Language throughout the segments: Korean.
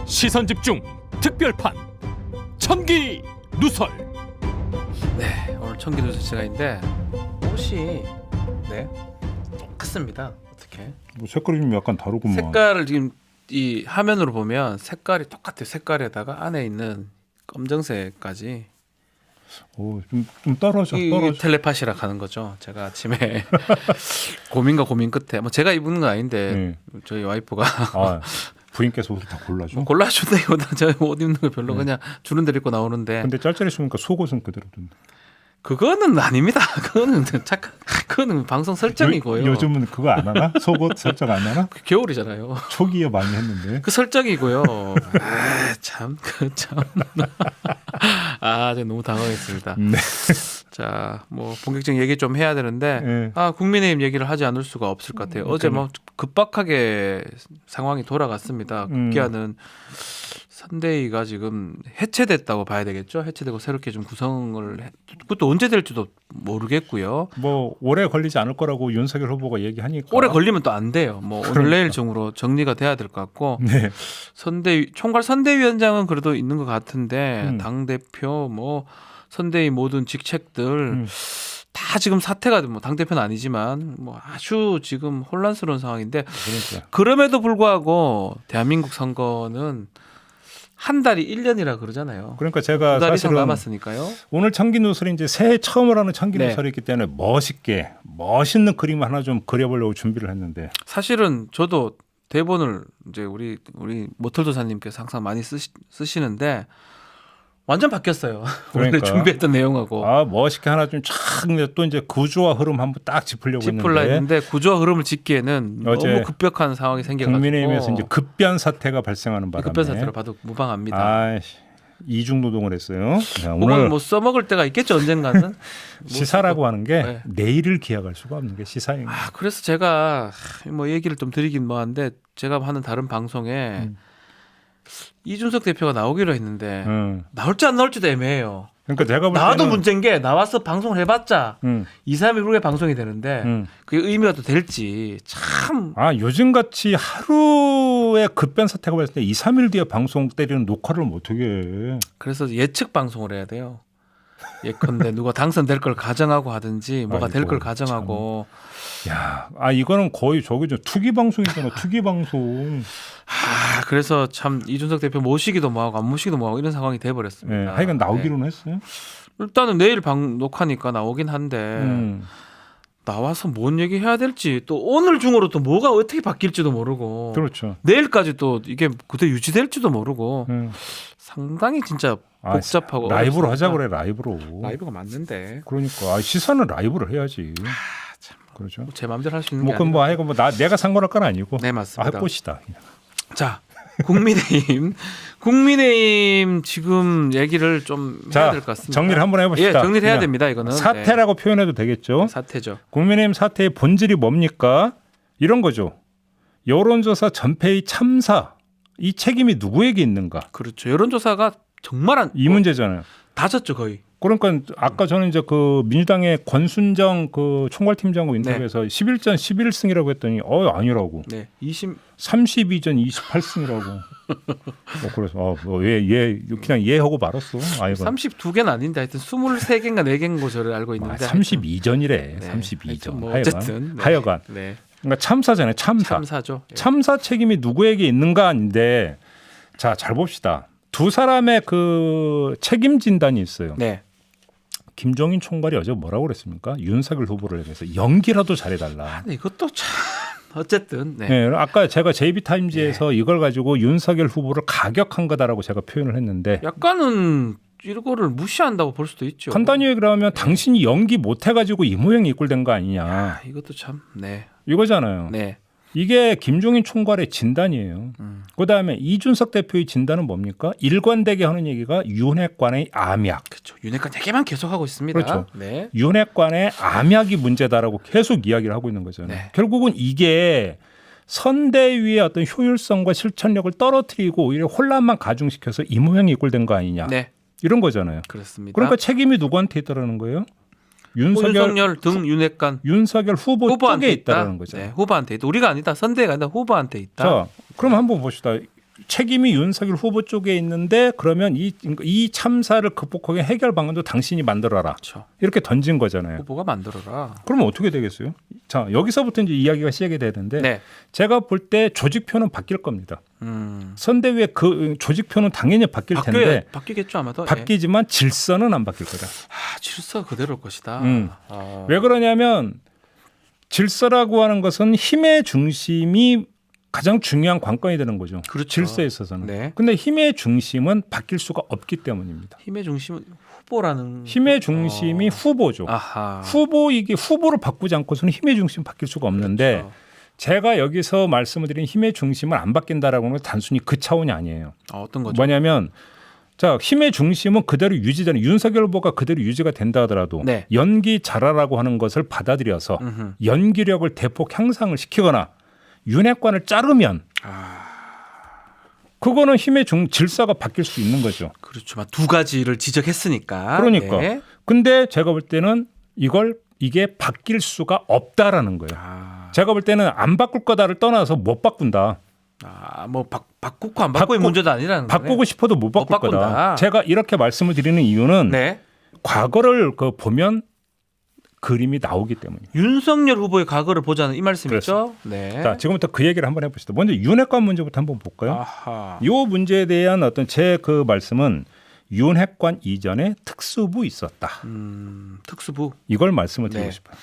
시선집중 특별판 천기 누설. 네, 오늘 청기누설 시간인데 옷이 똑같습니다. 어떻게? 뭐 색깔이 좀 약간 다르구만. 색깔을 지금 이 화면으로 보면 색깔이 똑같아요. 색깔에다가 안에 있는 검정색까지 좀 떨어져. 이 텔레파시라 하는 거죠. 제가 아침에 고민 끝에 뭐 제가 입는 건 아닌데 저희 와이프가 부인께서 옷을 다 골라줘. 골라준다기보다 저 옷 입는 거 별로 그냥 주는 대로 입고 나오는데. 근데 짤짤이 쓰니까 속옷은 그대로던데. 그거는 아닙니다. 그거는 방송 설정이고요. 요즘은 그거 안 하나? 속옷 설정 안 하나? 겨울이잖아요. 초기에 많이 했는데. 그 설정이고요. 참. 제가 너무 당황했습니다. 네. 자, 뭐 본격적인 얘기 좀 해야 되는데, 국민의힘 얘기를 하지 않을 수가 없을 것 같아요. 어제 뭐 급박하게 상황이 돌아갔습니다. 급기야는 선대위가 지금 해체됐다고 봐야 되겠죠. 해체되고 새롭게 좀 구성을 그것도 언제 될지도 모르겠고요. 뭐 오래 걸리지 않을 거라고 윤석열 후보가 얘기하니까. 오래 걸리면 또 안 돼요. 뭐 오늘 내일 중으로 정리가 돼야 될 것 같고. 네. 총괄 선대위원장은 그래도 있는 것 같은데 당 대표 뭐 선대위 모든 직책들 다 지금 사태가 뭐 당 대표는 아니지만 뭐 아주 지금 혼란스러운 상황인데 그럼에도 불구하고 대한민국 선거는 한 달이 1년이라 그러잖아요. 그러니까 제가 2달 이상 사실은 남았으니까요. 오늘 청기 누설이 이제 새해 처음으로 하는 청기 누설이기 때문에 멋있는 그림 하나 좀 그려보려고 준비를 했는데 사실은 저도 대본을 이제 우리 모털도사님께서 항상 많이 쓰시는데 완전 바뀌었어요. 원래 그러니까. 준비했던 내용하고. 멋있게 하나 좀 촥 또 이제 구조와 흐름 한번 딱 짚으려고 했는데 구조와 흐름을 짚기에는 너무 급격한 상황이 생겨가지고 국민의힘에서 이제 급변 사태가 발생하는 바람에 급변 사태로 봐도 무방합니다. 이중 노동을 했어요. 오늘 뭐 써먹을 때가 있겠죠 언젠가는. 시사라고 하는 게 내일을 기약할 수가 없는 게 시사입니다. 그래서 제가 뭐 얘기를 좀 드리긴 뭐한데 제가 하는 다른 방송에 이준석 대표가 나오기로 했는데 나올지 안 나올지도 애매해요. 그러니까 제가 볼 나와도 문제인 게 나와서 방송을 해봤자 2, 3일 후에 방송이 되는데 그게 의미가 또 될지 참. 요즘같이 하루에 급변 사태가 발생할 때 2, 3일 뒤에 방송 때리는 녹화를 어떻게 해. 그래서 예측 방송을 해야 돼요. 예컨대 누가 당선될 걸 가정하고 하든지 뭐가 될 걸 가정하고. 이거는 거의 저기죠. 투기 방송이잖아. 투기 방송. 그래서 참 이준석 대표 모시기도 뭐하고 안 모시기도 뭐하고 이런 상황이 돼버렸습니다. 하여간 나오기로는 했어요. 일단은 내일 녹화니까 나오긴 한데 나와서 뭔 얘기 해야 될지 또 오늘 중으로 또 뭐가 어떻게 바뀔지도 모르고. 그렇죠. 내일까지 또 이게 그대로 유지될지도 모르고 상당히 진짜 복잡하고 라이브로 하자 그래. 라이브로. 라이브가 맞는데. 그러니까 시사는 라이브를 해야지. 그렇죠. 제 마음대로 할 수 있는 게 아니고. 하여간 내가 상관할 건 아니고. 네, 맞습니다. 꽃이다. 자, 국민의힘 지금 얘기를 좀 해야 될 것 같습니다. 정리를 한번 해봅시다. 정리를 해야 됩니다. 이거는 사태라고 표현해도 되겠죠. 사태죠. 국민의힘 사태의 본질이 뭡니까? 이런 거죠. 여론조사 전폐의 참사, 이 책임이 누구에게 있는가? 그렇죠. 여론조사가 정말 이 문제잖아요. 다 졌죠 거의. 그러니까 아까 저는 이제 그 민주당의 권순정 그 총괄팀장과 인터뷰에서 11전 11승이라고 했더니 아니라고. 네. 32전 28승이라고. 그래서 그냥 하고 말았어. 32개는 아닌데 하여튼 23개인가 4개인 저를 알고 있는데 32전이래. 32전. 뭐 어쨌든 하여간. 그러니까 참사잖아요. 참사죠. 참사 책임이 누구에게 있는가인데 잘 봅시다. 두 사람의 그 책임 진단이 있어요. 네. 김종인 총괄이 어제 뭐라고 그랬습니까? 윤석열 후보를 위해서 연기라도 잘해달라. 이것도 참 어쨌든. 아까 제가 JB타임즈에서 이걸 가지고 윤석열 후보를 가격한 거다라고 제가 표현을 했는데 약간은 이거를 무시한다고 볼 수도 있죠. 간단히 얘기를 하면 당신이 연기 못 해가지고 이 모양이 이꼴된 거 아니냐. 이것도 참. 이거잖아요. 네. 이게 김종인 총괄의 진단이에요. 그다음에 이준석 대표의 진단은 뭡니까? 일관되게 하는 얘기가 윤핵관의 암약. 그렇죠. 윤핵관 얘기만 계속 하고 있습니다. 그렇죠. 윤핵관의 암약이 문제다라고 계속 이야기를 하고 있는 거잖아요. 결국은 이게 선대위의 어떤 효율성과 실천력을 떨어뜨리고 오히려 혼란만 가중시켜서 이 모양이 이꼴된 거 아니냐. 이런 거잖아요. 그렇습니다. 그러니까 책임이 누구한테 있다라는 거예요? 윤석열 등 윤핵관 윤석열 후보 쪽에 있다라는 거죠. 후보한테 있다. 우리가 아니다. 선대가 아니라 후보한테 있다. 자, 그럼 한번 봅시다. 책임이 윤석열 후보 쪽에 있는데 그러면 이 참사를 극복하기 위한 해결 방안도 당신이 만들어라. 그렇죠. 이렇게 던진 거잖아요. 후보가 만들어라. 그러면 어떻게 되겠어요? 자, 여기서부터 이제 이야기가 시작이 되는데 네. 제가 볼 때 조직표는 바뀔 겁니다. 선대위의 그 조직표는 당연히 바뀔 텐데 바뀌겠죠 아마도. 바뀌지만 질서는 안 바뀔 거다. 질서가 그대로일 것이다. 왜 그러냐면 질서라고 하는 것은 힘의 중심이 가장 중요한 관건이 되는 거죠. 그렇죠. 질서에 있어서는. 네. 근데 힘의 중심은 바뀔 수가 없기 때문입니다. 힘의 중심은 후보라는. 힘의 중심이 후보죠. 아하. 후보를 바꾸지 않고서는 힘의 중심 바뀔 수가 없는데 그렇죠. 제가 여기서 말씀을 드린 힘의 중심을 안 바뀐다라고 하는 건 단순히 그 차원이 아니에요. 어떤 거죠? 뭐냐면 자, 힘의 중심은 그대로 유지되는 윤석열 후보가 그대로 유지가 된다 하더라도 네. 연기 잘하라고 하는 것을 받아들여서 연기력을 대폭 향상을 시키거나 윤핵관을 자르면 그거는 힘의 질서가 바뀔 수 있는 거죠. 그렇죠. 막 두 가지를 지적했으니까. 그러니까. 네. 근데 제가 볼 때는 이게 바뀔 수가 없다라는 거예요. 제가 볼 때는 안 바꿀 거다를 떠나서 못 바꾼다. 뭐 바꾸고 안 바꾸의 문제도 아니라는 거네. 바꾸고 싶어도 못 바꿀 바꾼다. 거다. 제가 이렇게 말씀을 드리는 이유는 네. 과거를 보면 그림이 나오기 때문입니다. 윤석열 후보의 과거를 보자는 이 말씀이죠. 네. 자, 지금부터 그 얘기를 한번 해봅시다. 먼저 윤핵관 문제부터 한번 볼까요? 아하. 이 문제에 대한 어떤 제 그 말씀은 윤핵관 이전에 특수부 있었다. 특수부. 이걸 말씀을 드리고 네. 싶어요.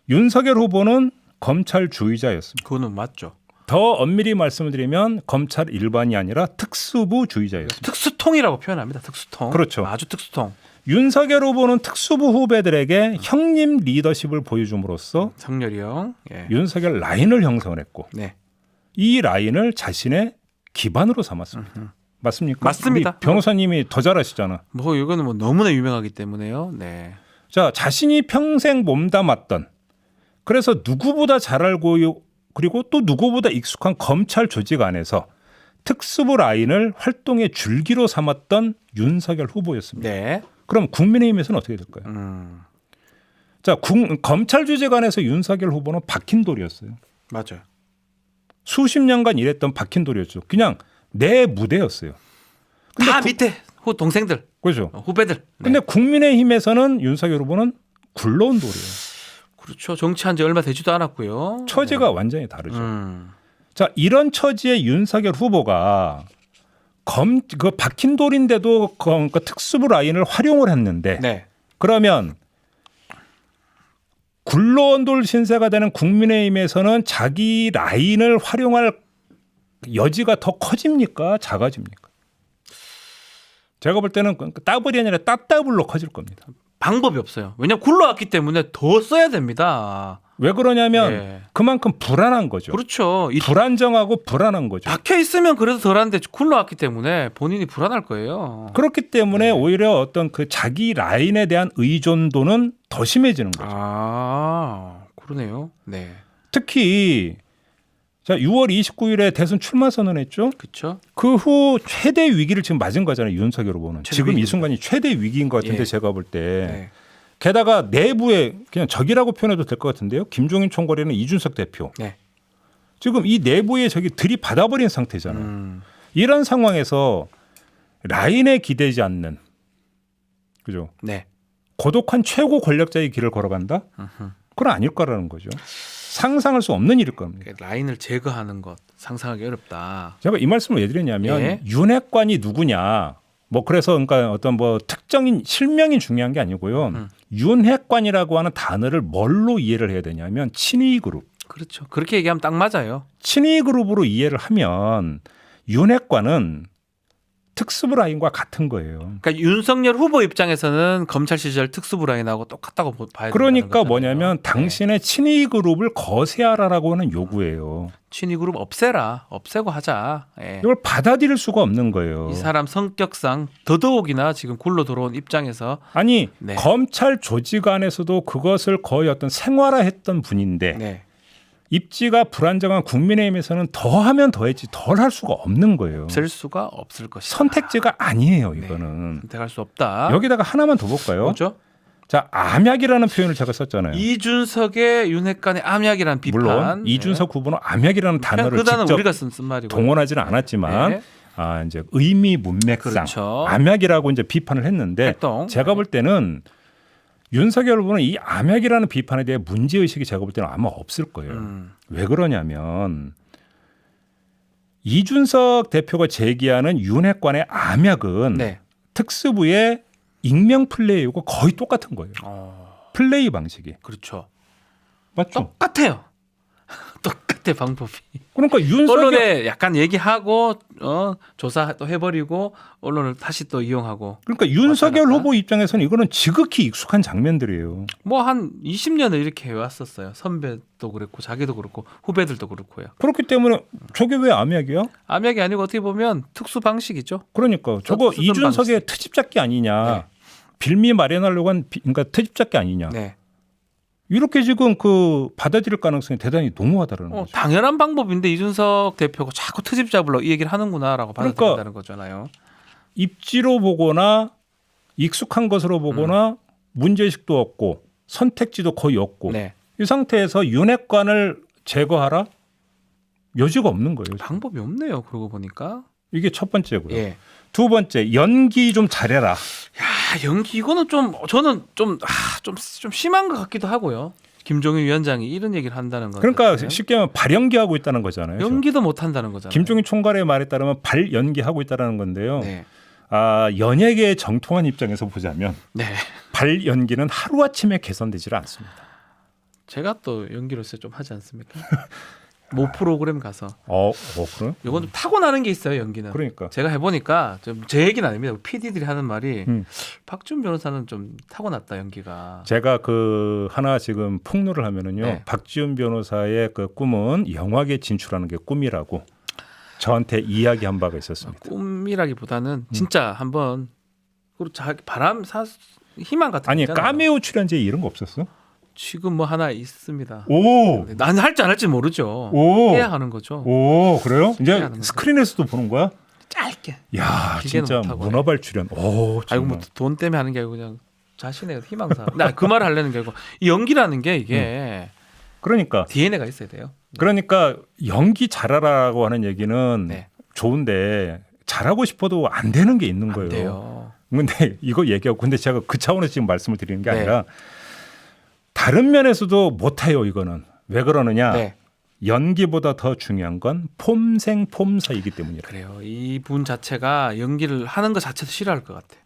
윤석열 후보는 검찰주의자였습니다. 그거는 맞죠. 더 엄밀히 말씀을 드리면 검찰 일반이 아니라 특수부주의자였습니다. 특수통이라고 표현합니다. 특수통. 그렇죠. 아주 특수통. 윤석열 후보는 특수부 후배들에게 형님 리더십을 보여줌으로써 성렬이 형. 예. 윤석열 라인을 형성을 했고 네. 이 라인을 자신의 기반으로 삼았습니다. 맞습니까? 맞습니다. 우리 변호사님이 더 잘하시잖아. 뭐 이거는 뭐 너무나 유명하기 때문에요. 네. 자, 자신이 평생 몸담았던 그래서 누구보다 잘 알고 그리고 또 누구보다 익숙한 검찰 조직 안에서 특수부 라인을 활동의 줄기로 삼았던 윤석열 후보였습니다. 네. 그럼 국민의힘에서는 어떻게 될까요? 자, 검찰 조직 안에서 윤석열 후보는 박힌 돌이었어요. 맞아요. 수십 년간 일했던 박힌 돌이었죠. 그냥 내 무대였어요. 근데 다 밑에 동생들, 그렇죠. 후배들. 네. 근데 국민의힘에서는 윤석열 후보는 굴러온 돌이에요. 그렇죠. 정치한 지 얼마 되지도 않았고요. 처지가 완전히 다르죠. 음. 자, 이런 처지의 윤석열 후보가 그 박힌 돌인데도 그 특수부 라인을 활용을 했는데 네. 그러면 굴러온 돌 신세가 되는 국민의힘에서는 자기 라인을 활용할 여지가 더 커집니까? 작아집니까? 제가 볼 때는 따블이 아니라 따따블로 커질 겁니다. 방법이 없어요. 왜냐하면 굴러왔기 때문에 더 써야 됩니다. 왜 그러냐면 예. 그만큼 불안한 거죠. 그렇죠. 불안정하고 불안한 거죠. 박혀 있으면 그래도 덜한데 굴러왔기 때문에 본인이 불안할 거예요. 그렇기 때문에 오히려 어떤 그 자기 라인에 대한 의존도는 더 심해지는 거죠. 그러네요. 네. 특히 자 6월 29일에 대선 출마 선언했죠. 그렇죠. 그 후 최대 위기를 지금 맞은 거잖아요. 윤석열 후보는. 최대 지금 이 위기입니다. 순간이 최대 위기인 것 같은데 예. 제가 볼 때. 네. 게다가 내부에 그냥 적이라고 표현해도 될 것 같은데요. 김종인 총괄에는 이준석 대표. 네. 지금 이 내부에 적이 들이받아버린 상태잖아요. 이런 상황에서 라인에 기대지 않는 그죠? 네. 고독한 최고 권력자의 길을 걸어간다? 그건 아닐 거라는 거죠. 상상할 수 없는 일일 겁니다. 라인을 제거하는 것 상상하기 어렵다. 제가 이 말씀을 왜 드렸냐면 예. 윤핵관이 누구냐? 뭐 그래서 그러니까 어떤 뭐 특정인 실명이 중요한 게 아니고요. 윤핵관이라고 하는 단어를 뭘로 이해를 해야 되냐면 친위 그룹. 그렇죠. 그렇게 얘기하면 딱 맞아요. 친위 그룹으로 이해를 하면 윤핵관은 특수부 라인과 같은 거예요. 그러니까 윤석열 후보 입장에서는 검찰 시절 특수부 라인하고 똑같다고 봐야 된다는 그러니까 거잖아요. 뭐냐면 네. 당신의 친위 그룹을 거세하라라고 하는 요구예요. 친위 그룹 없애고 하자. 예. 이걸 받아들일 수가 없는 거예요. 이 사람 성격상 더더욱이나 지금 굴러 들어온 입장에서 아니 네. 검찰 조직 안에서도 그것을 거의 어떤 생활화했던 분인데 네. 입지가 불안정한 국민의힘에서는 더하면 더했지 덜 할 수가 없는 거예요. 없앨 수가 없을 것이다. 선택지가 아니에요. 네. 이거는. 선택할 수 없다. 여기다가 하나만 더 볼까요? 뭐죠? 자, 암약이라는 표현을 제가 썼잖아요. 이준석의 윤핵관의 암약이라는 비판. 물론 이준석 후보는 암약이라는 단어를 그 단어는 직접 우리가 쓴 말이고 동원하지는 않았지만 네. 이제 의미 문맥상 그렇죠. 암약이라고 이제 비판을 했는데 활동. 제가 볼 때는 윤석열 후보는 이 암약이라는 비판에 대해 문제 의식이 제가 볼 때는 아마 없을 거예요. 왜 그러냐면 이준석 대표가 제기하는 윤핵관의 암약은 네. 특수부의 익명 플레이하고 거의 똑같은 거예요. 플레이 방식이. 그렇죠. 맞죠? 똑같아요. 똑같아 방법이. 그러니까 윤석열 언론에 약간 얘기하고 조사 또 해버리고 언론을 다시 또 이용하고. 그러니까 윤석열 왔다 갔다. 후보 입장에서는 이거는 지극히 익숙한 장면들이에요. 뭐 한 20년을 이렇게 해왔었어요. 선배도 그렇고 자기도 그렇고 후배들도 그렇고요. 그렇기 때문에 저게 왜 암약이야? 암약이 아니고 어떻게 보면 특수 방식이죠. 그러니까 저거 쓰던 이준석의 방식. 트집잡기 아니냐. 네. 빌미 마련하려고 한 그러니까 트집잡기 아니냐. 네. 이렇게 지금 그 받아들일 가능성이 대단히 농후하다는 거죠. 당연한 방법인데 이준석 대표가 자꾸 트집 잡으려고 이 얘기를 하는구나라고 그러니까 받아들인다는 거잖아요. 입지로 보거나 익숙한 것으로 보거나 문제의식도 없고 선택지도 거의 없고 네. 이 상태에서 윤핵관을 제거하라? 여지가 없는 거예요. 방법이 없네요. 그러고 보니까. 이게 첫 번째고요. 예. 두 번째, 연기 좀 잘해라. 야 연기 이거는 좀 저는 좀 심한 것 같기도 하고요. 김종인 위원장이 이런 얘기를 한다는 건 그러니까 쉽게 말하면 발연기하고 있다는 거잖아요. 연기도 못 한다는 거잖아요. 김종인 총괄의 말에 따르면 발연기하고 있다는 건데요. 네. 연예계의 정통한 입장에서 보자면 네. 발연기는 하루아침에 개선되질 않습니다. 제가 또 연기로서 좀 하지 않습니까? 모 프로그램 가서 그래요? 이건 좀 타고나는 게 있어요. 연기는. 그러니까. 제가 해보니까 좀 제 얘기는 아닙니다. PD들이 하는 말이 박지훈 변호사는 좀 타고났다 연기가. 제가 그 하나 지금 폭로를 하면은요. 네. 박지훈 변호사의 그 꿈은 영화계 진출하는 게 꿈이라고 저한테 이야기한 바가 있었습니다. 꿈이라기보다는 진짜 한번 그리고 자기 희망 같은 거 아니 있잖아요. 카메오 출연제 이런 거 없었어? 지금 뭐 하나 있습니다. 오, 난 할지 안 할지 모르죠. 오, 해야 하는 거죠. 오, 그래요? 이제 하는 거죠. 스크린에서도 보는 거야? 짧게. 야, 길게는 진짜 못하고. 문어발 출연. 오, 아이고 뭐 돈 때문에 하는 게 아니고 그냥 자신의 희망사. 나 그 말을 하려는 게 아니고 이 연기라는 게 이게 그러니까 DNA가 있어야 돼요. 그러니까 연기 잘하라고 하는 얘기는 네. 좋은데 잘하고 싶어도 안 되는 게 있는 안 거예요. 돼요. 근데 이거 얘기하고 근데 제가 그 차원에서 지금 말씀을 드리는 게 네. 아니라 다른 면에서도 못해요. 이거는 왜 그러느냐? 네. 연기보다 더 중요한 건 폼생폼사이기 때문이라. 그래요. 이분 자체가 연기를 하는 것 자체도 싫어할 것 같아.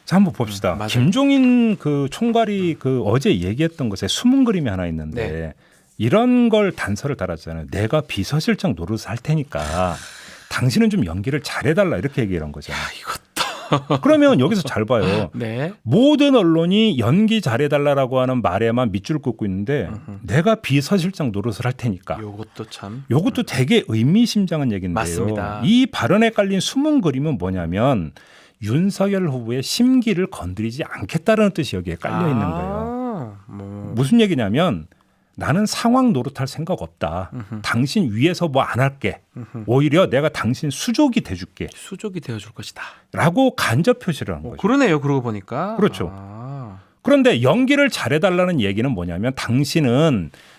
자, 한번 봅시다. 맞아요. 김종인 그 총괄이 그 어제 얘기했던 것에 숨은 그림이 하나 있는데 네. 이런 걸 단서를 달았잖아요. 내가 비서실장 노릇을 할 테니까 당신은 좀 연기를 잘해달라 이렇게 얘기한 거잖아요. 이것도. 그러면 여기서 잘 봐요. 네. 모든 언론이 연기 잘해달라고 하는 말에만 밑줄 긋고 있는데 내가 비서실장 노릇을 할 테니까. 요것도 참. 요것도 되게 의미심장한 얘기인데요. 맞습니다. 이 발언에 깔린 숨은 그림은 뭐냐면 윤석열 후보의 심기를 건드리지 않겠다는 뜻이 여기에 깔려 있는 거예요. 뭐. 무슨 얘기냐면 나는 상황 노릇할 생각 없다. 당신 위에서 뭐 안 할게. 오히려 내가 당신 수족이 돼줄게. 수족이 되어줄 것이다. 라고 간접 표시를 한 거죠. 그러네요. 그러고 보니까. 그렇죠. 아. 그런데 연기를 잘해달라는 얘기는 뭐냐면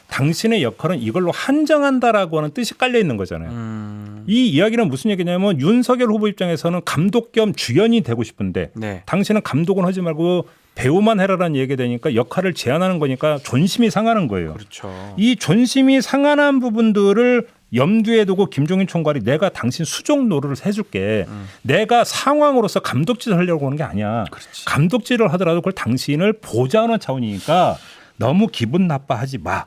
당신의 역할은 이걸로 한정한다라고 하는 뜻이 깔려 있는 거잖아요. 이 이야기는 무슨 얘기냐면 윤석열 후보 입장에서는 감독 겸 주연이 되고 싶은데 네. 당신은 감독은 하지 말고 배우만 해라라는 얘기가 되니까 역할을 제한하는 거니까 존심이 상하는 거예요. 그렇죠. 이 존심이 상한한 부분들을 염두에 두고 김종인 총괄이 내가 당신 수족 노릇을 해줄게. 내가 상황으로서 감독질을 하려고 하는 게 아니야. 그렇지. 감독질을 하더라도 그걸 당신을 보좌하는 차원이니까 너무 기분 나빠하지 마.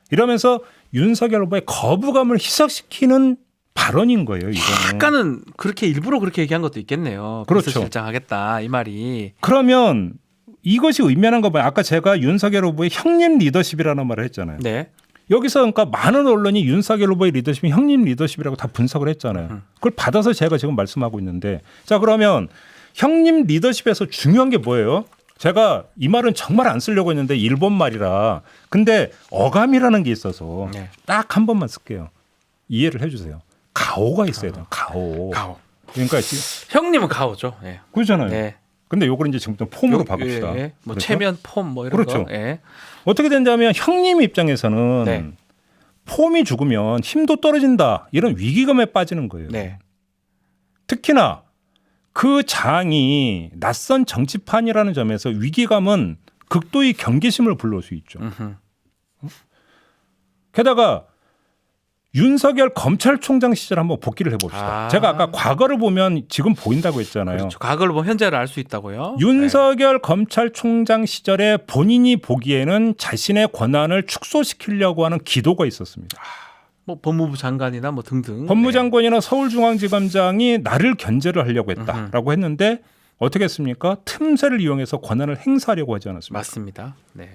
이러면서 윤석열 후보의 거부감을 희석시키는 발언인 거예요. 이거는. 약간은 그렇게 일부러 그렇게 얘기한 것도 있겠네요. 그렇죠. 비서실장 하겠다 이 말이. 그러면 이것이 의미하는 거 봐요. 아까 제가 윤석열 후보의 형님 리더십이라는 말을 했잖아요. 네. 여기서 그러니까 많은 언론이 윤석열 후보의 리더십이 형님 리더십이라고 다 분석을 했잖아요. 그걸 받아서 제가 지금 말씀하고 있는데 자 그러면 형님 리더십에서 중요한 게 뭐예요? 제가 이 말은 정말 안 쓰려고 했는데 일본 말이라 근데 어감이라는 게 있어서 네. 딱 한 번만 쓸게요. 이해를 해주세요. 가오가 있어야 돼요. 가오. 가오. 그러니까 지금 형님은 가오죠. 네. 그렇잖아요. 네. 근데 요걸 이제 지금부터 폼으로 바꿉시다. 예, 뭐 그렇죠? 체면 폼 뭐 이런 그렇죠. 거. 예. 어떻게 된다면 형님 입장에서는 네. 폼이 죽으면 힘도 떨어진다. 이런 위기감에 빠지는 거예요. 네. 특히나 그 장이 낯선 정치판이라는 점에서 위기감은 극도의 경계심을 불러올 수 있죠. 음흠. 게다가 윤석열 검찰총장 시절 한번 복기를 해봅시다. 제가 아까 과거를 보면 지금 보인다고 했잖아요. 그렇죠. 과거를 보면 현재를 알 수 있다고요. 윤석열 검찰총장 시절에 본인이 보기에는 자신의 권한을 축소시키려고 하는 기도가 있었습니다. 뭐 법무부 장관이나 뭐 등등. 법무장관이나 서울중앙지검장이 나를 견제를 하려고 했다라고 했는데 어떻게 했습니까? 틈새를 이용해서 권한을 행사하려고 하지 않았습니까? 맞습니다. 네.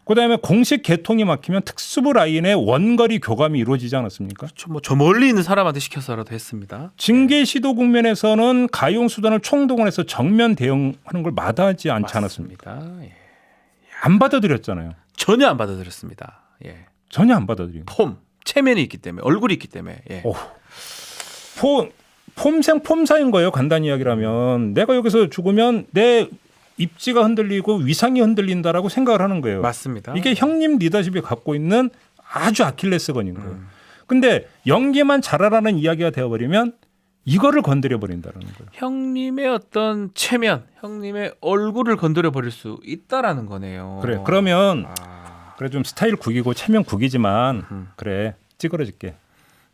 그다음에 공식 개통이 막히면 특수부 라인의 원거리 교감이 이루어지지 않았습니까? 뭐 저 멀리 있는 사람한테 시켜서라도 했습니다. 징계 시도 국면에서는 가용 수단을 총동원해서 정면 대응하는 걸 마다하지 않지 않았습니까? 맞습니다. 예. 안 받아들였잖아요. 전혀 안 받아들였습니다. 예. 전혀 안 받아들인 거. 폼, 체면이 있기 때문에, 얼굴이 있기 때문에. 예. 폼생 폼사인 거예요. 간단히 이야기라면 내가 여기서 죽으면 내 입지가 흔들리고 위상이 흔들린다라고 생각을 하는 거예요. 맞습니다. 이게 형님 리더십이 갖고 있는 아주 아킬레스건인 거예요. 근데 연기만 잘하라는 이야기가 되어버리면 이거를 건드려 버린다는 거예요. 형님의 어떤 체면, 형님의 얼굴을 건드려 버릴 수 있다라는 거네요. 그래. 그러면 그래 좀 스타일 구기고 체면 구기지만 그래 찌그러질게.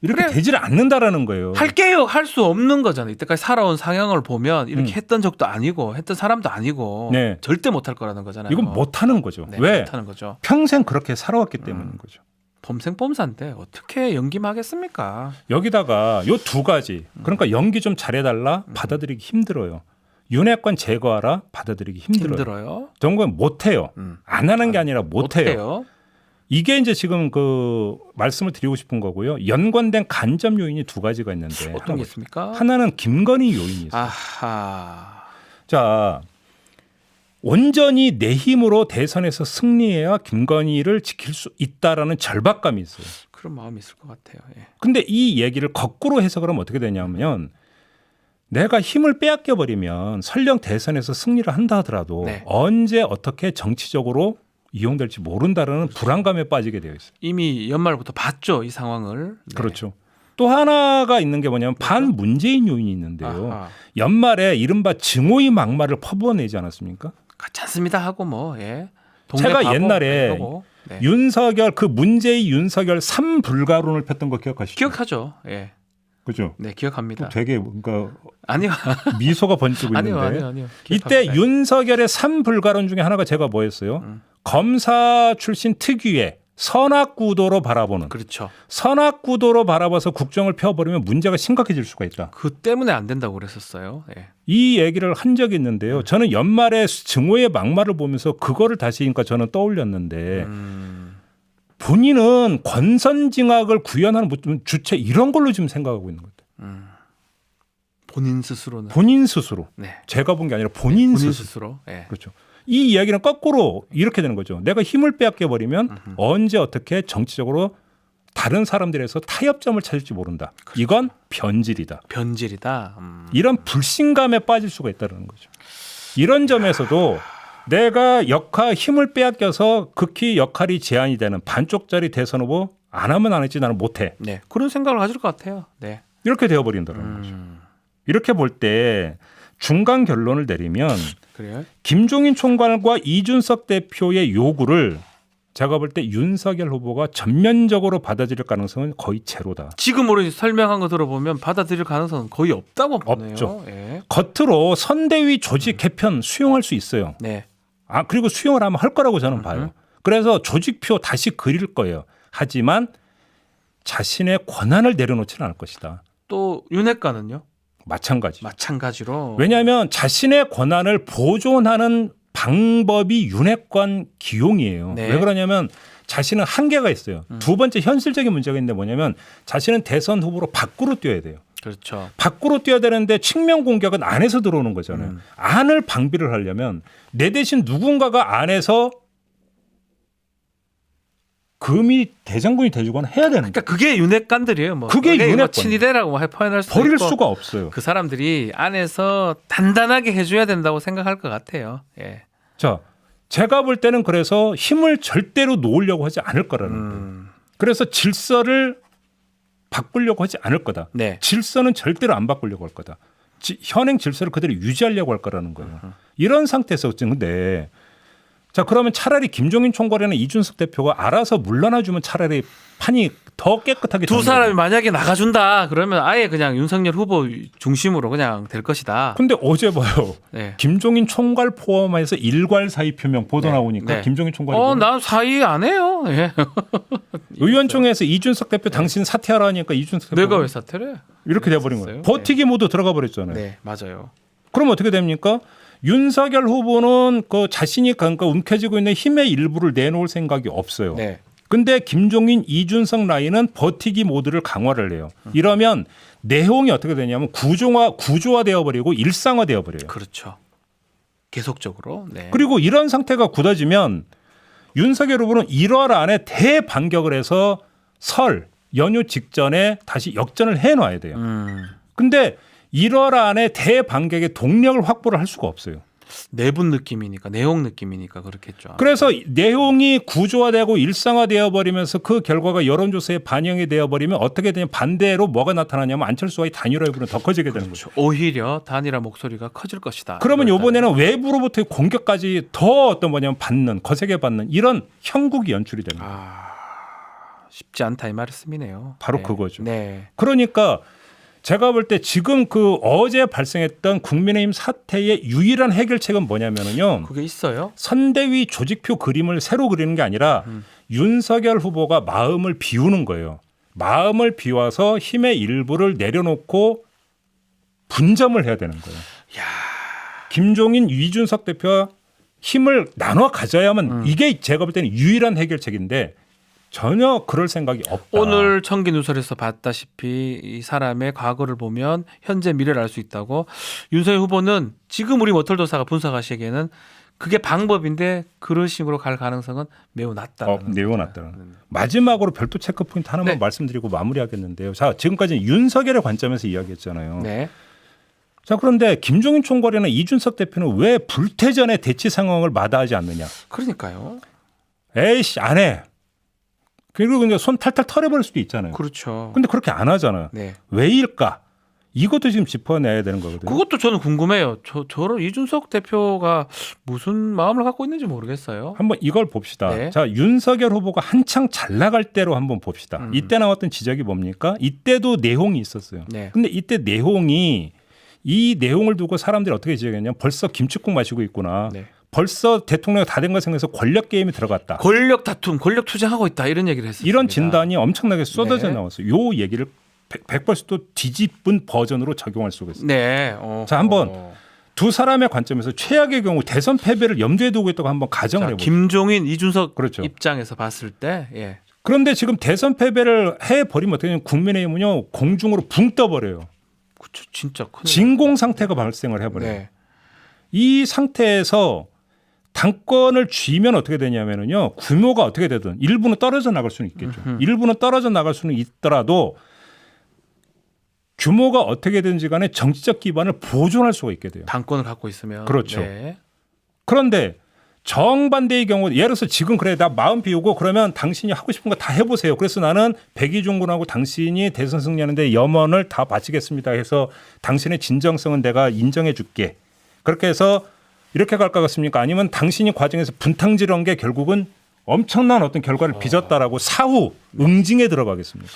이렇게 그래. 되질 않는다라는 거예요. 할게요. 할 수 없는 거잖아요. 이때까지 살아온 상황을 보면 이렇게 했던 적도 아니고 했던 사람도 아니고 네. 절대 못할 거라는 거잖아요. 이건 못하는 거죠. 네, 왜? 못하는 거죠. 평생 그렇게 살아왔기 때문인 거죠. 범생범사인데 어떻게 연기하겠습니까? 여기다가 요 두 가지. 그러니까 연기 좀 잘해달라 받아들이기 힘들어요. 윤핵관 제거하라 받아들이기 힘들어요. 정권 못해요. 안 하는 게 아니라 못해요. 이게 이제 지금 그 말씀을 드리고 싶은 거고요. 연관된 간접 요인이 두 가지가 있는데 어떤 게 있습니까? 하나는 김건희 요인이 있어요. 아하. 자, 온전히 내 힘으로 대선에서 승리해야 김건희를 지킬 수 있다라는 절박감이 있어요. 그런 마음이 있을 것 같아요. 예. 근데 이 얘기를 거꾸로 해석을 하면 어떻게 되냐면 내가 힘을 빼앗겨 버리면 설령 대선에서 승리를 한다 하더라도 네. 언제 어떻게 정치적으로 이용될지 모른다라는 불안감에 빠지게 되어 있어요. 이미 연말부터 봤죠, 이 상황을. 네. 그렇죠. 또 하나가 있는 게 뭐냐면 반문재인 요인이 있는데요. 아하. 연말에 이른바 증오의 막말을 퍼부어내지 않았습니까? 같지 않습니다 하고 뭐 예. 동네 제가 바보 옛날에 이러고. 네. 윤석열 그 문재인 윤석열 3불가론을 폈던 거 기억하시죠? 기억하죠. 예. 그죠? 네, 기억합니다. 되게 뭔가 아니요. 미소가 번지고 있는데 아니요. 이때 기억합니다. 윤석열의 3불가론 중에 하나가 제가 뭐였어요? 검사 출신 특유의 선악구도로 바라보는 그렇죠. 선악구도로 바라봐서 국정을 펴버리면 문제가 심각해질 수가 있다. 그 때문에 안 된다고 그랬었어요. 예. 이 얘기를 한 적이 있는데요. 저는 연말에 증오의 막말을 보면서 그거를 다시 그러니까 저는 떠올렸는데 본인은 권선징악을 구현하는 주체 이런 걸로 지금 생각하고 있는 것 같아요. 본인 스스로는 본인 스스로. 네. 제가 본 게 아니라 본인 스스로. 스스로. 예. 그렇죠. 이 이야기는 거꾸로 이렇게 되는 거죠. 내가 힘을 빼앗겨 버리면 언제 어떻게 정치적으로 다른 사람들에서 타협점을 찾을지 모른다. 그렇죠. 이건 변질이다. 변질이다. 이런 불신감에 빠질 수가 있다는 거죠. 이런 점에서도 내가 힘을 빼앗겨서 극히 역할이 제한이 되는 반쪽짜리 대선 후보 안 하면 안 했지 나는 못해. 네. 그런 생각을 가질 것 같아요. 네. 이렇게 되어버린다는 거죠. 이렇게 볼 때 중간 결론을 내리면 그래요? 김종인 총괄과 이준석 대표의 요구를 제가 볼 때 윤석열 후보가 전면적으로 받아들일 가능성은 거의 제로다. 지금으로 설명한 거 들어보면 받아들일 가능성은 거의 없다고 보네요. 없죠. 예. 겉으로 선대위 조직 개편 수용할 수 있어요. 네. 그리고 수용을 하면 할 거라고 저는 봐요. 그래서 조직표 다시 그릴 거예요. 하지만 자신의 권한을 내려놓지는 않을 것이다. 또 윤핵관은요? 마찬가지로. 로 왜냐하면 자신의 권한을 보존하는 방법이 윤핵관 기용이에요. 네. 왜 그러냐면 자신은 한계가 있어요. 두 번째 현실적인 문제가 있는데 뭐냐면 자신은 대선 후보로 밖으로 뛰어야 돼요. 그렇죠. 밖으로 뛰어야 되는데 측면 공격은 안에서 들어오는 거잖아요. 안을 방비를 하려면 내 대신 누군가가 안에서 금이 대장군이 돼주거나 해야 되는 그러니까 그게 윤핵관들이에요. 뭐 그게 윤핵관. 친이대라고 표현할 수도 버릴 있고 수가 없어요. 그 사람들이 안에서 단단하게 해줘야 된다고 생각할 것 같아요. 예. 자, 제가 볼 때는 그래서 힘을 절대로 놓으려고 하지 않을 거라는 거예요. 그래서 질서를 바꾸려고 하지 않을 거다. 네. 질서는 절대로 안 바꾸려고 할 거다. 현행 질서를 그대로 유지하려고 할 거라는 거예요. 이런 상태에서 근데 자 그러면 차라리 김종인 총괄이나 이준석 대표가 알아서 물러나주면 차라리 판이 더 깨끗하게 두 사람이 만약에 나가준다 그러면 아예 그냥 윤석열 후보 중심으로 그냥 될 것이다. 근데 어제 봐요. 네. 김종인 총괄 포함해서 일괄 사의 표명 보도 네. 나오니까 네. 김종인 총괄이 난 사의 안 해요. 예. 의원총회에서 이준석 대표 당신 사퇴하라 하니까 이준석 대표 내가 왜 사퇴를 해? 이렇게 돼버린 거예요. 네. 버티기 모드 들어가 버렸잖아요. 네, 맞아요. 그럼 어떻게 됩니까? 윤석열 후보는 그 자신이 그러니까 움켜쥐고 있는 힘의 일부를 내놓을 생각이 없어요. 네. 근데 김종인, 이준석 라인은 버티기 모드를 강화를 해요. 이러면 내용이 어떻게 되냐면 구조화되어 버리고 일상화되어 버려요. 그렇죠. 계속적으로. 네. 그리고 이런 상태가 굳어지면 윤석열 후보는 1월 안에 대반격을 해서 설 연휴 직전에 다시 역전을 해놔야 돼요. 근데 1월 안에 대반격의 동력을 확보를 할 수가 없어요. 내분 느낌이니까 내용 느낌이니까 그렇겠죠. 그래서 내용이 구조화되고 일상화되어 버리면서 그 결과가 여론조사에 반영이 되어 버리면 어떻게 되냐 반대로 뭐가 나타나냐면 안철수와의 단일화 여부는 더 커지게 되는 거죠. 오히려 단일화 목소리가 커질 것이다. 그러면 이번에는 외부로부터의 공격까지 더 어떤 뭐냐면 받는 거세게 받는 이런 형국이 연출이 됩니다. 쉽지 않다 이 말씀이네요. 바로 네. 그거죠. 네. 그러니까 제가 볼 때 지금 그 어제 발생했던 국민의힘 사태의 유일한 해결책은 뭐냐면은요. 그게 있어요? 선대위 조직표 그림을 새로 그리는 게 아니라 윤석열 후보가 마음을 비우는 거예요. 마음을 비워서 힘의 일부를 내려놓고 분점을 해야 되는 거예요. 김종인, 이준석 대표와 힘을 나눠 가져야만 이게 제가 볼 때는 유일한 해결책인데 전혀 그럴 생각이 없다. 오늘 청기 누설에서 봤다시피 이 사람의 과거를 보면 현재 미래를 알 수 있다고 윤석열 후보는 지금 우리 모털도사가 분석하시기에는 그게 방법인데 그런 식으로 갈 가능성은 매우 낮다. 매우 낮다. 마지막으로 별도 체크 포인트 하나만 네. 말씀드리고 마무리하겠는데요. 자, 지금까지 윤석열의 관점에서 이야기했잖아요. 네. 자, 그런데 김종인 총괄이나 이준석 대표는 왜 불태전의 대치 상황을 마다하지 않느냐? 그러니까요. 에이씨, 안 해. 그리고 그냥 손 탈탈 털어버릴 수도 있잖아요. 그렇죠. 근데 그렇게 안 하잖아요. 네. 왜일까? 이것도 지금 짚어내야 되는 거거든요. 그것도 저는 궁금해요. 저런 이준석 대표가 무슨 마음을 갖고 있는지 모르겠어요. 한번 이걸 봅시다. 네. 자, 윤석열 후보가 한창 잘 나갈 때로 한번 봅시다. 이때 나왔던 지적이 뭡니까? 이때도 내용이 있었어요. 네. 근데 이때 내용이 이 내용을 두고 사람들이 어떻게 지적했냐면 벌써 김치국 마시고 있구나. 네. 벌써 대통령이 다 된 것 생각해서 권력 게임이 들어갔다. 권력 다툼, 권력 투쟁하고 있다 이런 얘기를 했습니다. 이런 진단이 엄청나게 쏟아져 네. 나왔어요. 요 얘기를 100% 뒤집은 버전으로 적용할 수가 있어요. 네. 자, 한번 두 사람의 관점에서 최악의 경우 대선 패배를 염두에 두고 있다고 한번 가정을 해보죠. 김종인, 이준석 그렇죠. 입장에서 봤을 때 예. 그런데 지금 대선 패배를 해버리면 어떻게 되냐면 국민의힘은요 공중으로 붕 떠버려요. 그쵸, 진짜 큰 진공 상태가 발생을 해버려요. 네. 이 상태에서 당권을 쥐면 어떻게 되냐면요 규모가 어떻게 되든 일부는 떨어져 나갈 수는 있겠죠. 일부는 떨어져 나갈 수는 있더라도 규모가 어떻게 되든지 간에 정치적 기반을 보존할 수가 있게 돼요. 당권을 갖고 있으면 그렇죠. 네. 그런데 정반대의 경우 예를 들어서 지금 그래 나 마음 비우고 그러면 당신이 하고 싶은 거 다 해보세요. 그래서 나는 백의종군하고 당신이 대선 승리하는데 염원을 다 바치겠습니다 해서 당신의 진정성은 내가 인정해 줄게. 그렇게 해서 이렇게 갈 것 같습니까? 아니면 당신이 과정에서 분탕질한 게 결국은 엄청난 어떤 결과를 빚었다라고 사후 응징에 들어가겠습니까?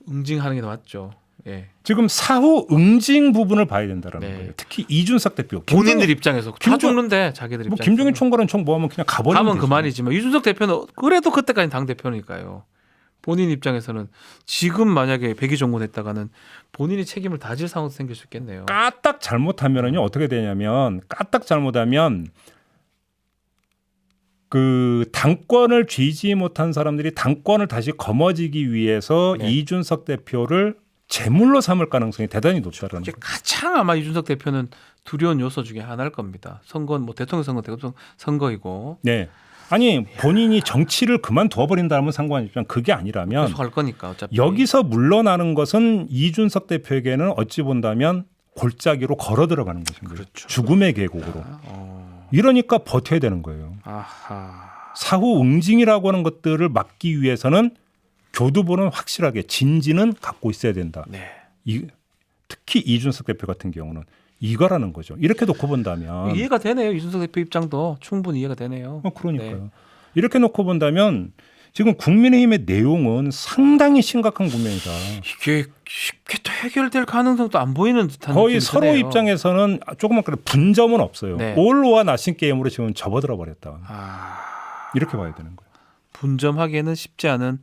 응징하는 게 더 맞죠. 예. 지금 사후 응징 부분을 봐야 된다는 네. 거예요. 특히 이준석 대표. 본인들 입장에서 다 김종- 죽는데 자기들 뭐 입장에서 김종인 총괄은 뭐하면 그냥 가버리면 가면 되죠. 그만이지만 이준석 대표는 그래도 그때까지 당 대표니까요. 본인 입장에서는 지금 만약에 백의종군했다가는 본인이 책임을 다질 상황도 생길 수 있겠네요. 까딱 잘못하면은요 어떻게 되냐면 까딱 잘못하면 그 당권을 쥐지 못한 사람들이 당권을 다시 거머쥐기 위해서 네. 이준석 대표를 제물로 삼을 가능성이 대단히 높다라는 이제 거죠. 가장 아마 이준석 대표는 두려운 요소 중에 하나일 겁니다. 선거는 뭐 대통령 선거, 대통령 선거이고 네. 아니 본인이 정치를 그만두어 버린다면 상관이지만 그게 아니라면 계속 할 거니까 어차피. 여기서 물러나는 것은 이준석 대표에게는 어찌 본다면 골짜기로 걸어 들어가는 것입니다. 그렇죠. 죽음의 계곡으로. 이러니까 버텨야 되는 거예요. 아하. 사후 응징이라고 하는 것들을 막기 위해서는 교두보는 확실하게 진지는 갖고 있어야 된다. 네. 특히 이준석 대표 같은 경우는 이거라는 거죠. 이렇게 놓고 본다면 이해가 되네요. 이준석 대표 입장도 충분히 이해가 되네요. 그러니까요. 네. 이렇게 놓고 본다면 지금 국민의힘의 내용은 상당히 심각한 국면이다. 이게 쉽게 또 해결될 가능성도 안 보이는 듯한 거의 느낌이 서로 드네요. 입장에서는 조금만 그래 분점은 없어요. 네. 올로와 나신 게임으로 지금 접어들어 버렸다. 아, 이렇게 봐야 되는 거예요. 분점하기에는 쉽지 않은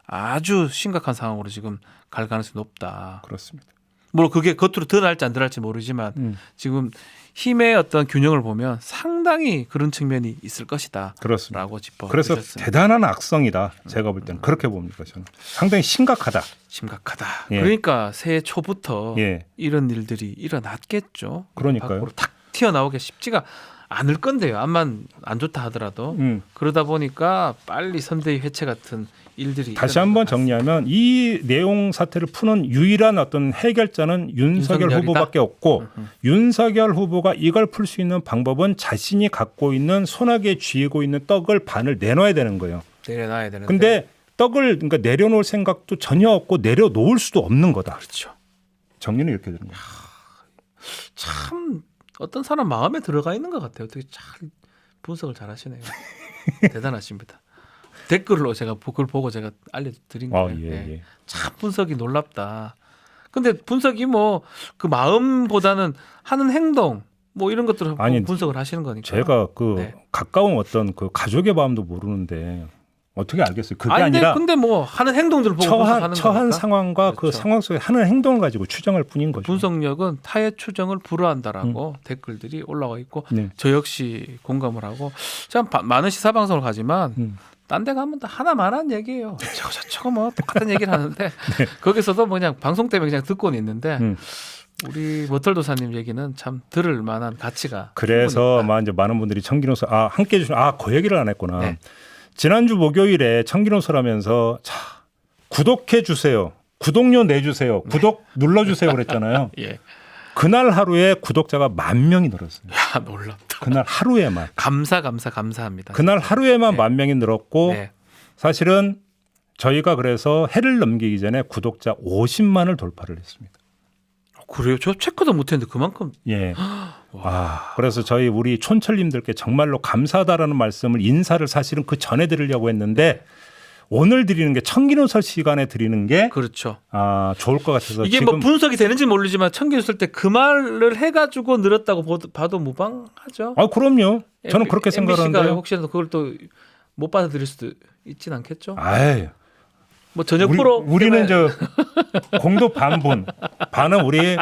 아주 심각한 상황으로 지금 갈 가능성이 높다. 그렇습니다. 물론 그게 겉으로 드러날지 안 드러날지 모르지만 지금 힘의 어떤 균형을 보면 상당히 그런 측면이 있을 것이다. 그렇습니다. 라고 짚어 그래서 주셨습니다. 대단한 악성이다. 제가 볼 때는 그렇게 봅니다. 저는 상당히 심각하다. 심각하다. 예. 그러니까 새해 초부터 예. 이런 일들이 일어났겠죠. 그러니까요. 밖으로 탁 튀어나오기 쉽지가 않을 건데요. 암만 안 좋다 하더라도 그러다 보니까 빨리 선대위 회체 같은 일들이 다시 한번 정리하면 이 내용 사태를 푸는 유일한 어떤 해결자는 윤석열 윤석열이다? 후보밖에 없고 윤석열 후보가 이걸 풀 수 있는 방법은 자신이 갖고 있는 손아귀에 쥐고 있는 떡을 반을 내놔야 되는 거예요. 내려놔야 되는데. 근데 떡을 그러니까 내려놓을 생각도 전혀 없고 내려놓을 수도 없는 거다. 그렇죠. 정리는 이렇게 되는 거예요. 참 어떤 사람 마음에 들어가 있는 것 같아요. 어떻게 잘 분석을 잘 하시네요. 대단하십니다. 댓글로 제가 그걸 보고 제가 알려드린 거예요. 예, 네. 예. 참 분석이 놀랍다. 근데 분석이 뭐 그 마음보다는 하는 행동 뭐 이런 것들을 아니, 분석을 하시는 거니까. 제가 그 네. 가까운 어떤 그 가족의 마음도 모르는데 어떻게 알겠어요? 그게 아니, 아니라 근데 뭐 하는 행동들을 보고 분석하는 처한 거니까. 상황과 그 그렇죠. 상황 속에 하는 행동을 가지고 추정할 뿐인 거죠. 분석력은 타의 추정을 불허한다라고 댓글들이 올라와 있고 네. 저 역시 공감을 하고 참 많은 시사 방송을 가지만 딴 데 가면 다 하나만한 얘기예요. 저거 뭐 똑같은 얘기를 하는데 거기서도 뭐 그냥 방송 때문에 그냥 듣고는 있는데 우리 머털도사님 얘기는 참 들을 만한 가치가 그래서 충분히 있다. 이제 많은 분들이 청기노설 함께 해주시는 그 얘기를 안 했구나. 네. 지난주 목요일에 청기노설 하면서 자 구독해 주세요. 구독료 내주세요. 구독 눌러주세요 그랬잖아요. 예. 그날 하루에 구독자가 10,000명이 늘었어요. 야, 놀랍다. 그날 하루에만. 감사합니다. 그날 하루에만 10,000명이 늘었고 네. 사실은 저희가 그래서 해를 넘기기 전에 구독자 50만을 돌파를 했습니다. 그래요? 저 체크도 못했는데 그만큼 예. 그래서 저희 우리 촌철님들께 정말로 감사하다라는 말씀을 인사를 사실은 그 전에 드리려고 했는데 오늘 드리는 게 청기노설 시간에 드리는 게 그렇죠. 좋을 것 같아서 이게 지금 뭐 분석이 되는지 모르지만 청기 있을 때 그 말을 해가지고 늘었다고 봐도 무방하죠. 그럼요. 저는 그렇게 MBC가 생각하는데요. 혹시라도 그걸 또 못 받아들일 수도 있진 않겠죠. 아이, 뭐 저녁 프로 우리는 저 공도 반은 우리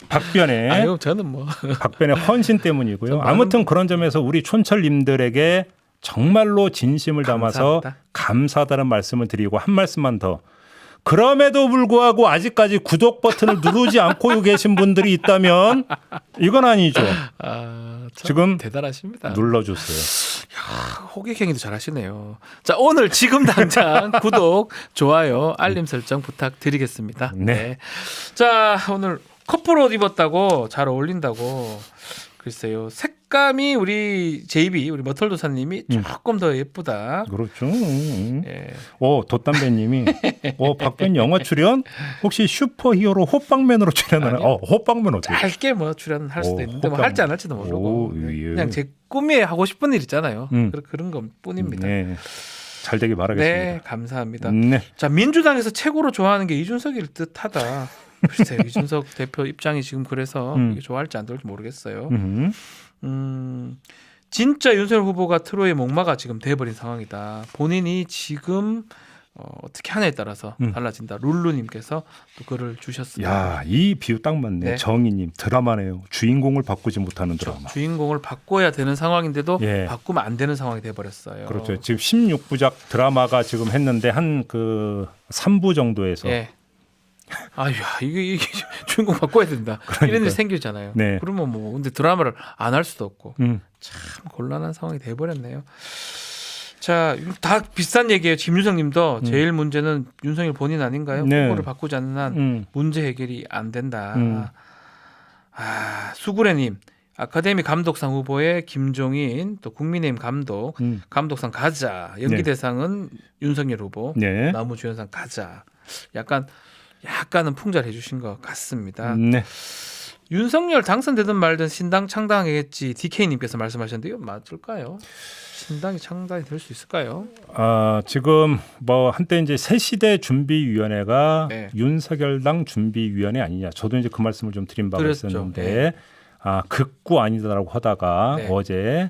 박변의 아유 저는 뭐 박변의 헌신 때문이고요. 아무튼 그런 점에서 우리 촌철님들에게 정말로 진심을 담아서 감사하다는 말씀을 드리고 한 말씀만 더. 그럼에도 불구하고 아직까지 구독 버튼을 누르지 않고 계신 분들이 있다면 이건 아니죠. 지금 대단하십니다. 눌러주세요. 호객행위도 잘하시네요. 자 오늘 지금 당장 구독, 좋아요, 알림 설정 부탁드리겠습니다. 네. 자 오늘 커플옷 입었다고 잘 어울린다고 글쎄요. 색감이 우리 JB 우리 머털도사님이 조금 더 예쁘다. 그렇죠. 예. 돛담배님이 박변 영화 출연 혹시 슈퍼히어로 호빵맨으로 출연하나요? 아니요. 호빵맨 어떻게? 짧게 뭐 출연할 수도 있는데 뭐 호빵. 할지 안 할지도 모르고 예. 그냥 제 꿈에 하고 싶은 일 있잖아요. 그런 것 뿐입니다. 네. 잘 되길 바라겠습니다. 네, 감사합니다. 네. 자 민주당에서 최고로 좋아하는 게 이준석일 듯하다. 글쎄요, 이준석 대표 입장이 지금 그래서 이게 좋아할지 안 좋아할지 모르겠어요. 진짜 윤석열 후보가 트로이의 목마가 지금 돼버린 상황이다. 본인이 지금 어떻게 하냐에 따라서 달라진다. 룰루님께서 또 글을 주셨습니다. 야, 이 비유 딱 맞네. 네. 정희님 드라마네요. 주인공을 바꾸지 못하는 드라마. 주인공을 바꿔야 되는 상황인데도 예. 바꾸면 안 되는 상황이 돼버렸어요. 그렇죠. 지금 16부작 드라마가 지금 했는데 한 그 3부 정도에서 예. 아유, 이게 주인공 바꿔야 된다. 이런 일이 생기잖아요. 네. 그러면 뭐 근데 드라마를 안 할 수도 없고 음. 참 곤란한 상황이 돼버렸네요. 자, 다 비슷한 얘기예요. 김윤성님도 제일 문제는 윤석열 본인 아닌가요? 네. 후보를 바꾸지 않는 한 문제 해결이 안 된다. 수구레님 아카데미 감독상 후보에 김종인 또 국민의힘 감독상 가자. 연기 네. 대상은 윤석열 후보. 네. 나무주연상 가자. 약간은 풍자를 해주신 것 같습니다. 네. 윤석열 당선되든 말든 신당 창당하겠지 DK님께서 말씀하셨는데요. 맞을까요? 신당이 창당이 될 수 있을까요? 지금 뭐 한때 이제 새시대 준비위원회가 네. 윤석열당 준비위원회 아니냐. 저도 이제 그 말씀을 좀 드린 바가 그랬죠. 있었는데 네. 극구 아니다라고 하다가 네. 어제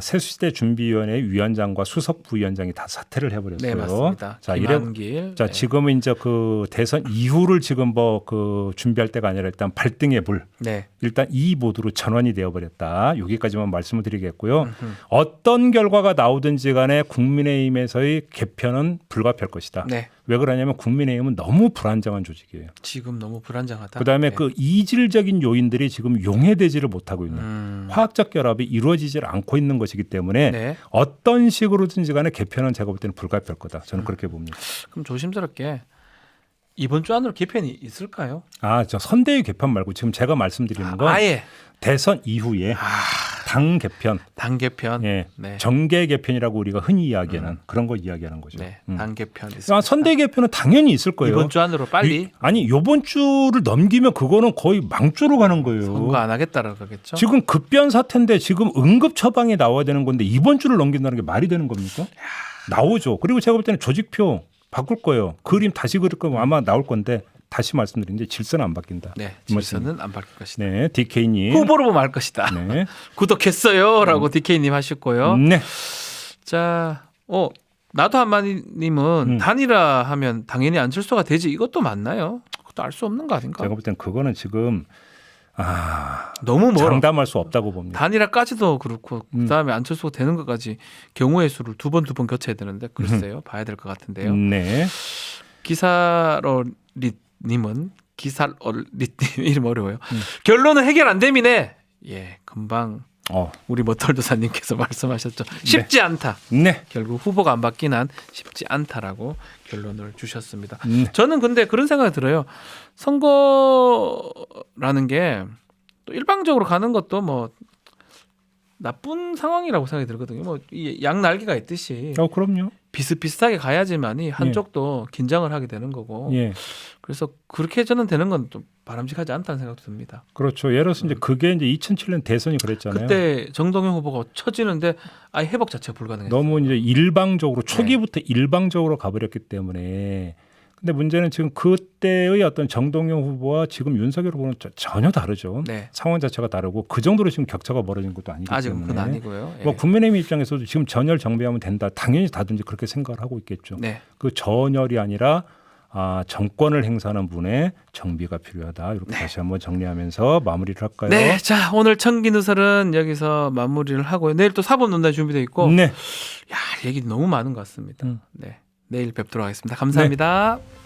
새시대 준비위원회 위원장과 수석 부위원장이 다 사퇴를 해버렸어요. 네, 맞습니다. 자, 김한길. 자, 네. 지금은 이제 그 대선 이후를 지금 뭐 그 준비할 때가 아니라 일단 발등에 불. 네. 일단 이 모드로 전환이 되어버렸다. 여기까지만 말씀을 드리겠고요. 어떤 결과가 나오든지 간에 국민의힘에서의 개편은 불가피할 것이다. 네. 왜 그러냐면 국민의힘은 너무 불안정한 조직이에요. 지금 너무 불안정하다. 그다음에 네. 그 이질적인 요인들이 지금 용해되지를 못하고 있는 화학적 결합이 이루어지질 않고 있는 것이기 때문에 네. 어떤 식으로든지 간에 개편은 제가 볼 때는 불가피할 거다. 저는 그렇게 봅니다. 그럼 조심스럽게 이번 주 안으로 개편이 있을까요? 저 선대위 개편 말고 지금 제가 말씀드리는 건 아예 대선 이후에 당 개편, 당 개편. 예, 네. 정계 개편이라고 우리가 흔히 이야기하는 그런 거 이야기하는 거죠. 네. 당 개편 있습니다. 선대 개편은 당연히 있을 거예요. 이번 주 안으로 빨리 아니 이번 주를 넘기면 그거는 거의 망주로 가는 거예요. 선거 안 하겠다라고 그러겠죠. 지금 급변 사태인데 지금 응급 처방이 나와야 되는 건데 이번 주를 넘긴다는 게 말이 되는 겁니까? 나오죠. 그리고 제가 볼 때는 조직표 바꿀 거예요. 그림 다시 그릴 거면 아마 나올 건데 다시 말씀드리는데 질서는 안 바뀐다. 네, 질서는 안 바뀔 것이다. 네, DK님. 후보로 보면 알 것이다. 네. 구독했어요라고 DK님 하셨고요. 네. 자, 나도 한마디님은 단일화 하면 당연히 안철수가 되지. 이것도 맞나요? 그것도 알 수 없는 거 아닌가? 제가 볼 땐 그거는 지금 너무 멀어. 장담할 수 없다고 봅니다. 단일화까지도 그렇고 그다음에 안철수가 되는 것까지 경우의 수를 두 번 거쳐야 되는데 글쎄요. 봐야 될 것 같은데요. 네. 기사럴릿님은 이름 어려워요. 결론은 해결 안 됨이네. 예, 금방 우리 머털도사님께서 말씀하셨죠. 쉽지 않다. 네. 결국 후보가 안 바뀐 한 쉽지 않다라고 결론을 주셨습니다. 네. 저는 근데 그런 생각이 들어요. 선거라는 게 또 일방적으로 가는 것도 뭐 나쁜 상황이라고 생각이 들거든요. 뭐 양날개가 있듯이 그럼요. 비슷비슷하게 가야지만이 한쪽도 긴장을 하게 되는 거고. 예. 그래서 그렇게 저는 되는 건 좀 바람직하지 않다는 생각도 듭니다. 그렇죠. 예를 들어서 이제 그게 이제 2007년 대선이 그랬잖아요. 그때 정동영 후보가 쳐지는데 아예 회복 자체가 불가능했어요. 너무 이제 일방적으로 초기부터 일방적으로 가버렸기 때문에. 근데 문제는 지금 그때의 어떤 정동영 후보와 지금 윤석열 후보는 전혀 다르죠. 네. 상황 자체가 다르고 그 정도로 지금 격차가 벌어진 것도 아니기 아직은 때문에. 그건 아니고요. 예. 뭐 국민의힘 입장에서도 지금 전열 정비하면 된다. 당연히 다든지 그렇게 생각을 하고 있겠죠. 네. 그 전열이 아니라 정권을 행사하는 분의 정비가 필요하다. 이렇게 다시 한번 정리하면서 마무리를 할까요? 네, 자 오늘 청기 누설은 여기서 마무리를 하고요. 내일 또 사법논란 준비되어 있고, 네. 야 얘기 너무 많은 것 같습니다. 네, 내일 뵙도록 하겠습니다. 감사합니다. 네.